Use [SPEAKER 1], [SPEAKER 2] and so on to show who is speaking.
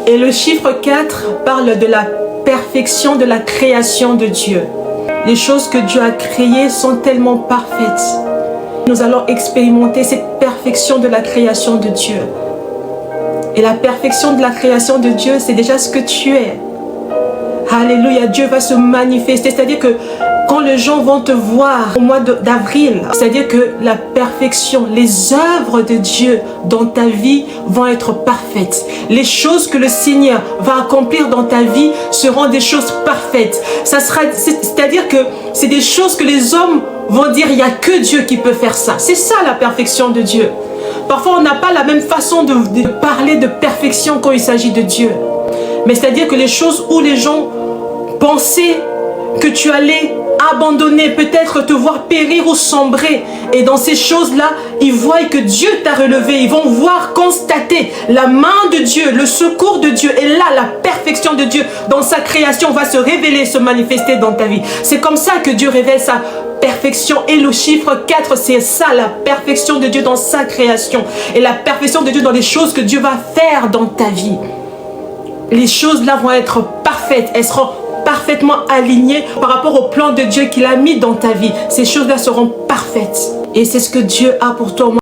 [SPEAKER 1] Et le chiffre 4 parle de la perfection de la création de Dieu. Les choses que Dieu a créées sont tellement parfaites. Nous allons expérimenter cette perfection de la création de Dieu. Et la perfection de la création de Dieu, c'est déjà ce que tu es. Alléluia, Dieu va se manifester. C'est-à-dire que quand les gens vont te voir au mois d'avril, c'est-à-dire que la perfection, les œuvres de Dieu dans ta vie vont être parfaites. Les choses que le Seigneur va accomplir dans ta vie seront des choses parfaites. C'est-à-dire que c'est des choses que les hommes vont dire, il n'y a que Dieu qui peut faire ça. C'est ça la perfection de Dieu. Parfois, on n'a pas la même façon de parler de perfection quand il s'agit de Dieu. Mais c'est-à-dire que les choses où les gens pensaient que tu allais abandonner, peut-être te voir périr ou sombrer. Et dans ces choses-là, ils voient que Dieu t'a relevé. Ils vont voir, constater la main de Dieu, le secours de Dieu. Et là, la perfection de Dieu dans sa création va se révéler, se manifester dans ta vie. C'est comme ça que Dieu révèle sa perfection. Et le chiffre 4, c'est ça, la perfection de Dieu dans sa création. Et la perfection de Dieu dans les choses que Dieu va faire dans ta vie. Les choses là vont être parfaites. Elles seront parfaitement alignées par rapport au plan de Dieu qu'il a mis dans ta vie. Ces choses-là seront parfaites. Et c'est ce que Dieu a pour toi.